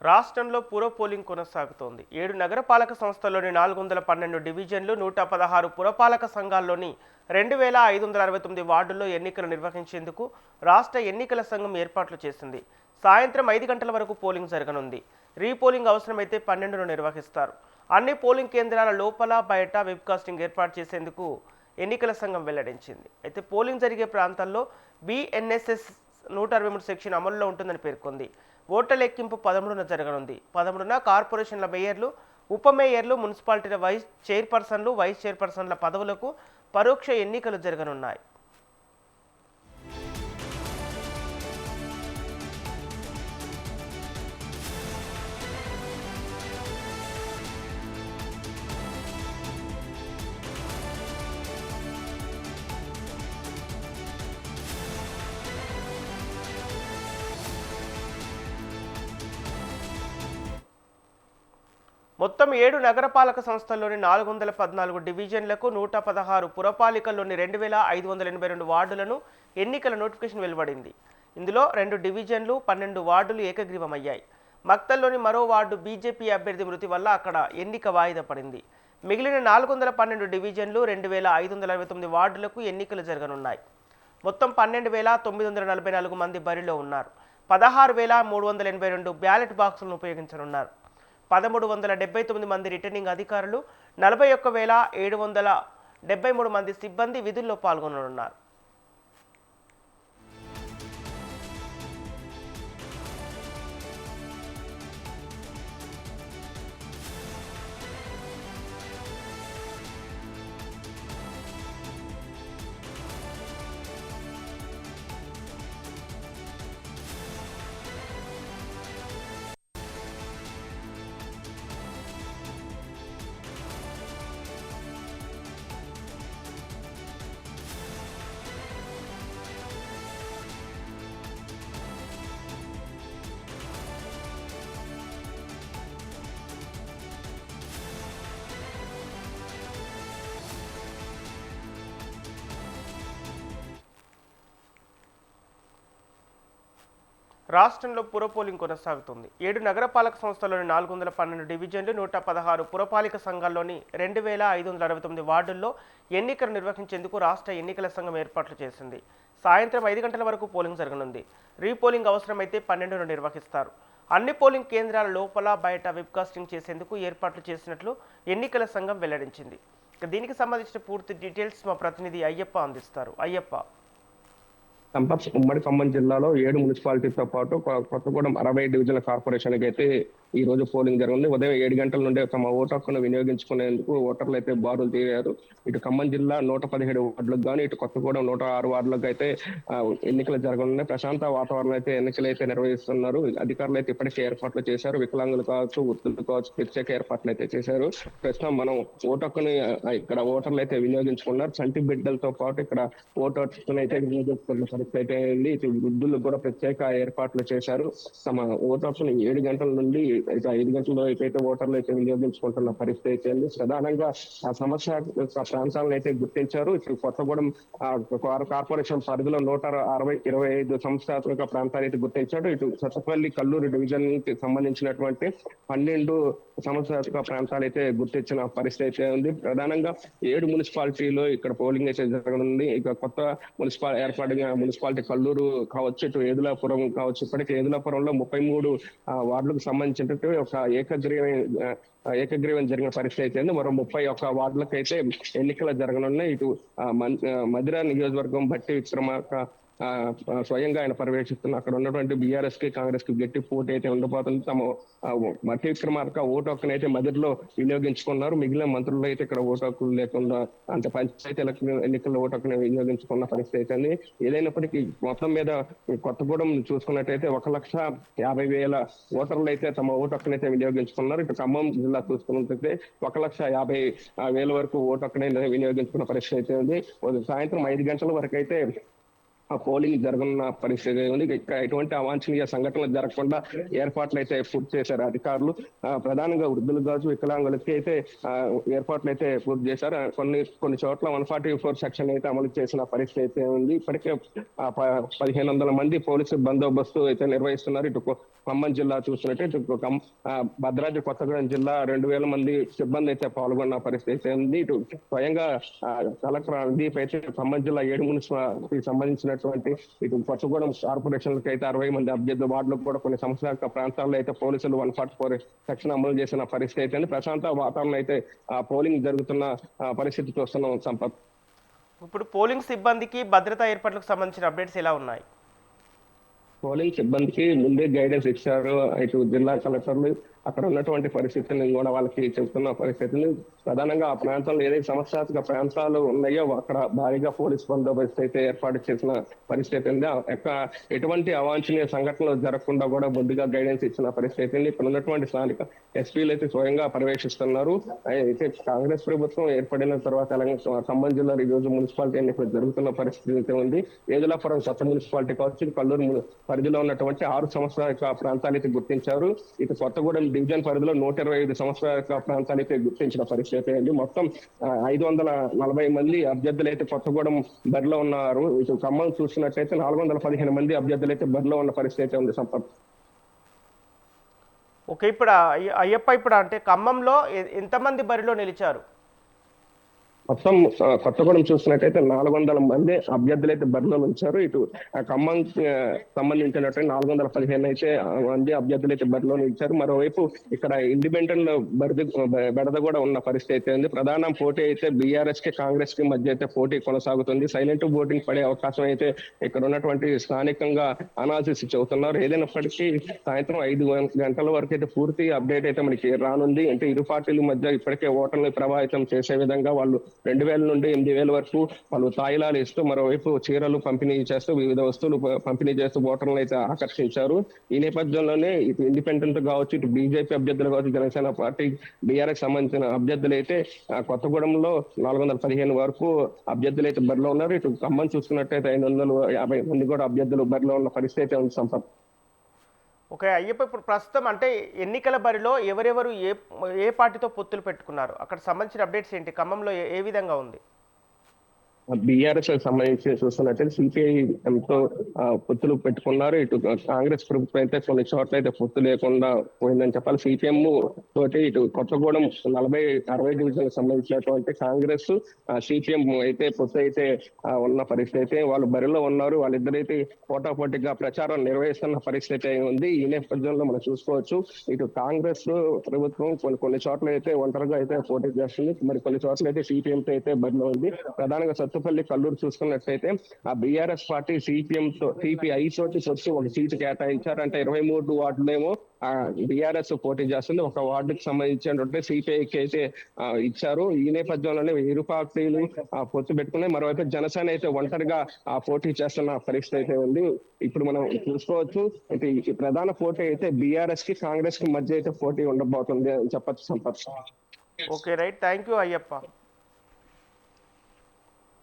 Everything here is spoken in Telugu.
రాష్ట్రంలో పుర పోలింగ్ కొనసాగుతోంది. 7 నగరపాలక సంస్థల్లోని 412 డివిజన్లు, 116 పురపాలక సంఘాల్లోని 2569 వార్డుల్లో ఎన్నికలు నిర్వహించేందుకు రాష్ట్ర ఎన్నికల సంఘం ఏర్పాట్లు చేసింది. సాయంత్రం 5 గంటల వరకు పోలింగ్ జరగనుంది. రీపోలింగ్ అవసరమైతే 12ను నిర్వహిస్తారు. అన్ని పోలింగ్ కేంద్రాల లోపల, బయట వెబ్కాస్టింగ్ ఏర్పాటు చేసేందుకు ఎన్నికల సంఘం వెల్లడించింది. అయితే పోలింగ్ జరిగే ప్రాంతాల్లో బిఎన్ఎస్ఎస్ 163 సెక్షన్ అమలులో ఉంటుందని పేర్కొంది. ఓట్ల లెక్కింపు 13న జరగనుంది. 13న కార్పొరేషన్ల మేయర్లు, ఉప మేయర్లు, మున్సిపాలిటీల వైస్ చైర్పర్సన్లు, వైస్ చైర్పర్సన్ల పదవులకు పరోక్ష ఎన్నికలు జరగనున్నాయి. మొత్తం 7 నగరపాలక సంస్థల్లోని 414 డివిజన్లకు, 116 పురపాలికల్లోని 2582 వార్డులను ఎన్నికల నోటిఫికేషన్ వెలువడింది. ఇందులో 2 డివిజన్లు, 12 వార్డులు ఏకగ్రీవమయ్యాయి. మక్తల్లోని మరో వార్డు బీజేపీ అభ్యర్థి మృతి వల్ల అక్కడ ఎన్నిక వాయిదా పడింది. మిగిలిన 412 డివిజన్లు, 2569 వార్డులకు ఎన్నికలు జరగనున్నాయి. మొత్తం 12,944 మంది బరిలో ఉన్నారు. 16,382 బ్యాలెట్ బాక్సులను ఉపయోగించనున్నారు. 1379 మంది రిటర్నింగ్ అధికారులు, 41,773 మంది సిబ్బంది విధుల్లో పాల్గొననున్నారు. రాష్ట్రంలో పుర పోలింగ్ కొనసాగుతుంది. 7 నగరపాలక సంస్థల్లోని 412 డివిజన్లు, 116 పురపాలిక సంఘాల్లోని 2569 వార్డుల్లో ఎన్నికలు నిర్వహించేందుకు రాష్ట్ర ఎన్నికల సంఘం ఏర్పాట్లు చేసింది. సాయంత్రం 5 గంటల వరకు పోలింగ్ జరగనుంది. రీపోలింగ్ అవసరమైతే 12ను నిర్వహిస్తారు. అన్ని పోలింగ్ కేంద్రాల లోపల, బయట వెబ్కాస్టింగ్ చేసేందుకు ఏర్పాట్లు చేసినట్లు ఎన్నికల సంఘం వెల్లడించింది. దీనికి సంబంధించిన పూర్తి డీటెయిల్స్ మా ప్రతినిధి అయ్యప్ప అందిస్తారు. అయ్యప్ప. ఉమ్మడి ఖమ్మం జిల్లాలో 7 మున్సిపాలిటీతో పాటు కొత్తగూడెం 60 డివిజన్ల కార్పొరేషన్కి అయితే ఈ రోజు పోలింగ్ జరిగింది. ఉదయం 7 గంటల నుండే తమ ఓటు హక్కును వినియోగించుకునేందుకు ఓటర్లు అయితే బారులు తీరారు. ఇటు ఖమ్మం జిల్లా 117 వార్డులకు కానీ, ఇటు కొత్తగూడెం 106 వార్డులకు అయితే ఎన్నికలు జరగనున్నాయి. ప్రశాంత వాతావరణం అయితే ఎన్నికలు అయితే నిర్వహిస్తున్నారు. అధికారులు అయితే ఇప్పటికే ఏర్పాట్లు చేశారు. వికలాంగులు కావచ్చు, వృద్ధులు కావచ్చు, ప్రత్యేక ఏర్పాట్లు అయితే చేశారు. ప్రస్తుతం మనం ఓటు హక్కుని ఇక్కడ ఓటర్లు అయితే వినియోగించుకున్నారు. చంటి బిడ్డలతో పాటు ఇక్కడ ఓటు హక్కును అయితే వినియోగించుకున్న పరిస్థితి అయితే ఉంది. ఇటు వృద్ధులకు కూడా ప్రత్యేక ఏర్పాట్లు చేశారు. తమ ఓటు హక్కును 7 గంటల నుండి 5 గంటల అయితే ఓటర్లు అయితే వినియోగించుకుంటున్న పరిస్థితి అయితే ఉంది. ప్రధానంగా ఆ సమస్య ప్రాంతాలను అయితే గుర్తించారు. ఇప్పుడు కొత్తగూడెం కార్పొరేషన్ పరిధిలో 125 సంస్థాత్మక ప్రాంతాలు అయితే గుర్తించారు. ఇటు సత్తపల్లి, కల్లూరు డివిజన్ కి సంబంధించినటువంటి 12 సంస్థాత్మక ప్రాంతాలు అయితే గుర్తించిన పరిస్థితి అయితే ఉంది. ప్రధానంగా 7 మున్సిపాలిటీలో ఇక్కడ పోలింగ్ అయితే జరగనుంది. ఇక కొత్త ఏర్పాటుగా మున్సిపాలిటీ కల్లూరు కావచ్చు, ఇటు ఏదులాపురం కావచ్చు. ఇప్పటికే ఏదులాపురంలో 33 వార్డులకు సంబంధించినట్టు ఒక ఏకగ్రీవం జరిగిన పరిస్థితి అయితే మరో 31 వార్డులకు అయితే ఎన్నికలు జరగనున్నాయి. ఇటు మధిర నియోజకవర్గం బట్టి విక్రమార్క స్వయంగా ఆయన పర్యవేక్షిస్తున్న అక్కడ ఉన్నటువంటి బీఆర్ఎస్ కి, కాంగ్రెస్ కి గట్టి పోటీ అయితే ఉండబోతుంది. తమ మట్టి విక్రమార్క ఓటు హక్కును అయితే మదిరిలో వినియోగించుకున్నారు. మిగిలిన మంత్రులు అయితే ఇక్కడ ఓటు హక్కులు లేకుండా అంటే పంచాయతీ ఎన్నికల్లో ఓటు హక్కును వినియోగించుకున్న పరిస్థితి అయితే ఏదైనప్పటికీ మొత్తం మీద కొత్తగూడెం చూసుకున్నట్టయితే 1,50,000 ఓటర్లు అయితే తమ ఓటు హక్కును అయితే వినియోగించుకున్నారు. ఇటు ఖమ్మం జిల్లా చూసుకున్నట్లయితే 1,50,000 వరకు ఓటు హక్కును వినియోగించుకున్న పరిస్థితి అయితే ఉంది. సాయంత్రం 5 గంటల వరకు అయితే ఆ పోలింగ్ జరగనున్న పరిస్థితి ఉంది. ఇక్కడ ఎటువంటి అవాంఛనీయ సంఘటనలు జరగకుండా ఏర్పాట్లు అయితే పూర్తి చేశారు అధికారులు. ప్రధానంగా వృద్ధులు కావచ్చు, వికలాంగులకి అయితే ఏర్పాట్లు అయితే పూర్తి చేశారు. కొన్ని చోట్ల 144 సెక్షన్ అయితే అమలు చేసిన పరిస్థితి అయితే ఉంది. ఇప్పటికే 1500 మంది పోలీసు బందోబస్తు అయితే నిర్వహిస్తున్నారు. ఇటు ఖమ్మం జిల్లా చూసినట్టే భద్రాద్రి కొత్తగూడెం జిల్లా 2000 మంది సిబ్బంది అయితే పాల్గొన్న పరిస్థితి అయితే ఉంది. ఇటు స్వయంగా కలెక్టర్ రణదీప్ అయితే ఖమ్మం జిల్లా 7 మున్సిపాలిటీకి సంబంధించినటువంటి ఇటు కొత్తగూడెం కార్పొరేషన్లకు అయితే 60 మంది అభ్యర్థుల వార్డులకు కూడా కొన్ని సంస్థాగత ప్రాంతాల్లో అయితే పోలీసులు 144 సెక్షన్ అమలు చేసిన పరిస్థితి అయితే ఉంది. ప్రశాంత వాతావరణం అయితే పోలింగ్ జరుగుతున్న పరిస్థితి చూస్తున్నాం సంపత్. ఇప్పుడు పోలింగ్ సిబ్బందికి భద్రతా ఏర్పాట్లకు సంబంధించిన అప్డేట్స్ ఎలా ఉన్నాయి? పోలింగ్ సిబ్బందికి ముందే గైడెన్స్ ఇచ్చారు. ఇటు జిల్లా కలెక్టర్లు అక్కడ ఉన్నటువంటి పరిస్థితులను కూడా వాళ్ళకి చెబుతున్న పరిస్థితులు. ప్రధానంగా ఆ ప్రాంతంలో ఏదైతే సమస్యాత్మక ప్రాంతాలు ఉన్నాయో అక్కడ భారీగా పోలీస్ బందోబస్తు అయితే ఏర్పాటు చేసిన పరిస్థితి ఉంది. ఎటువంటి అవాంఛనీయ సంఘటనలు జరగకుండా కూడా ముందుగా గైడెన్స్ ఇచ్చిన పరిస్థితి ఉంది. ఇక్కడ ఉన్నటువంటి స్థానిక ఎస్పీలు అయితే స్వయంగా పర్యవేక్షిస్తున్నారు. అయితే కాంగ్రెస్ ప్రభుత్వం ఏర్పడిన తర్వాత తెలంగాణ ఖమ్మం జిల్లాలో ఈ రోజు మున్సిపాలిటీ ఎన్నికలు జరుగుతున్న పరిస్థితి అయితే ఉంది. ఏదులాపురం కొత్త మున్సిపాలిటీ కావచ్చు, కల్లూరు పరిధిలో ఉన్నటువంటి 6 సంవత్సరాల ప్రాంతాలు అయితే గుర్తించారు. ఇటు కొత్తగూడెం డివిజన్ పరిధిలో 125 సంవత్సరాల ప్రాంతాలు అయితే గుర్తించిన పరిస్థితి అయింది. మొత్తం 540 మంది అభ్యర్థులు అయితే కొత్తగూడెం బరిలో ఉన్నారు. ఇటు ఖమ్మం చూసినట్టయితే 415 మంది అభ్యర్థులు అయితే బరిలో ఉన్న పరిస్థితి ఉంది సంపత్. ఓకే, ఇప్పుడు అయ్యప్ప ఇప్పుడు అంటే ఖమ్మంలో ఎంతమంది బరిలో నిలిచారు? మొత్తం కొత్తగూడెం చూసినట్టయితే 400 మంది అభ్యర్థులు అయితే బరిలో ఉంచారు. ఇటు ఖమ్మం సంబంధించినట్టు 415 అయితే మంది అభ్యర్థులు అయితే బరిలో ఉంచారు. మరోవైపు ఇక్కడ ఇండిపెండెంట్ బెడద కూడా ఉన్న పరిస్థితి అయితే ఉంది. ప్రధాన పోటీ అయితే బీఆర్ఎస్ కి కాంగ్రెస్ కి మధ్య అయితే పోటీ కొనసాగుతుంది. సైలెంట్ ఓటింగ్ పడే అవకాశం అయితే ఇక్కడ ఉన్నటువంటి స్థానికంగా అనాలిసిస్ చెబుతున్నారు. ఏదైనప్పటికీ సాయంత్రం 5 గంటల వరకు అయితే పూర్తి అప్డేట్ అయితే మనకి రానుంది. అంటే ఇరు పార్టీల మధ్య ఇప్పటికే ఓటర్లను ప్రభావితం చేసే విధంగా వాళ్ళు 2000 నుండి 8000 వరకు వాళ్ళు తాయిలాలు ఇస్తూ, మరోవైపు చీరలు పంపిణీ చేస్తూ, వివిధ వస్తువులు పంపిణీ చేస్తూ ఓటర్లను అయితే ఆకర్షించారు. ఈ నేపథ్యంలోనే ఇటు ఇండిపెండెంట్ కావచ్చు, ఇటు బీజేపీ అభ్యర్థులు కావచ్చు, జనసేన పార్టీ బీఆర్ఎస్ సంబంధించిన అభ్యర్థులు అయితే కొత్తగూడెంలో 415 వరకు అభ్యర్థులు అయితే బరిలో ఉన్నారు. ఇటు ఖమ్మం చూసుకున్నట్టయితే 550 మంది కూడా అభ్యర్థులు బరిలో ఉన్న పరిస్థితి అయితే ఉంది సంపత్. ఓకే అయ్యప్ప, ఇప్పుడు ప్రస్తుతం అంటే ఎన్నికల బరిలో ఎవరెవరు ఏ పార్టీతో పొత్తులు పెట్టుకున్నారు, అక్కడ సంబంధించిన అప్డేట్స్ ఏంటి? ఖమ్మంలో ఏ విధంగా ఉంది? బీఆర్ఎస్ సంబంధించి చూస్తున్నట్టయితే సిపిఐతో పొత్తులు పెట్టుకున్నారు. ఇటు కాంగ్రెస్ ప్రభుత్వం అయితే కొన్ని చోట్ల అయితే పొత్తు లేకుండా పోయిందని చెప్పాలి. సిపిఎం తోటి ఇటు కొత్తగూడెం 40-60 డివిజన్లకు సంబంధించినటువంటి కాంగ్రెస్ సిపిఎం అయితే పొత్తు అయితే ఉన్న పరిస్థితి అయితే వాళ్ళు బరిలో ఉన్నారు. వాళ్ళిద్దరైతే పోటాపోటీగా ప్రచారం నిర్వహిస్తున్న పరిస్థితి ఉంది. ఈ నేపథ్యంలో మనం చూసుకోవచ్చు, ఇటు కాంగ్రెస్ ప్రభుత్వం కొన్ని చోట్ల అయితే ఒంటరిగా అయితే పోటీ చేస్తుంది. మరి కొన్ని చోట్ల అయితే సిపిఎం తో అయితే బరిలో ఉంది. ప్రధానంగా సత్తుపల్లి, కల్లూరు చూసుకున్నట్లయితే ఆ బీఆర్ఎస్ పార్టీ సిపిఐ తోటి ఒక సీటు కేటాయించారు. అంటే 23 వార్డులేమో బీఆర్ఎస్ పోటీ చేస్తుంది. ఒక వార్డుకి సంబంధించినటువంటి సిపిఐకి అయితే ఇచ్చారు. ఈ నేపథ్యంలోనే ఇరు పార్టీలు పొత్తు పెట్టుకున్నాయి. మరోవైపు జనసేన అయితే ఒంటరిగా పోటీ చేస్తున్న పరిస్థితి అయితే ఉంది. ఇప్పుడు మనం చూసుకోవచ్చు, ఈ ప్రధాన పోటీ అయితే బీఆర్ఎస్ కి కాంగ్రెస్ కి మధ్య అయితే పోటీ ఉండబోతుంది అని చెప్పచ్చు Sampath. Okay right, thank you Ayyappa.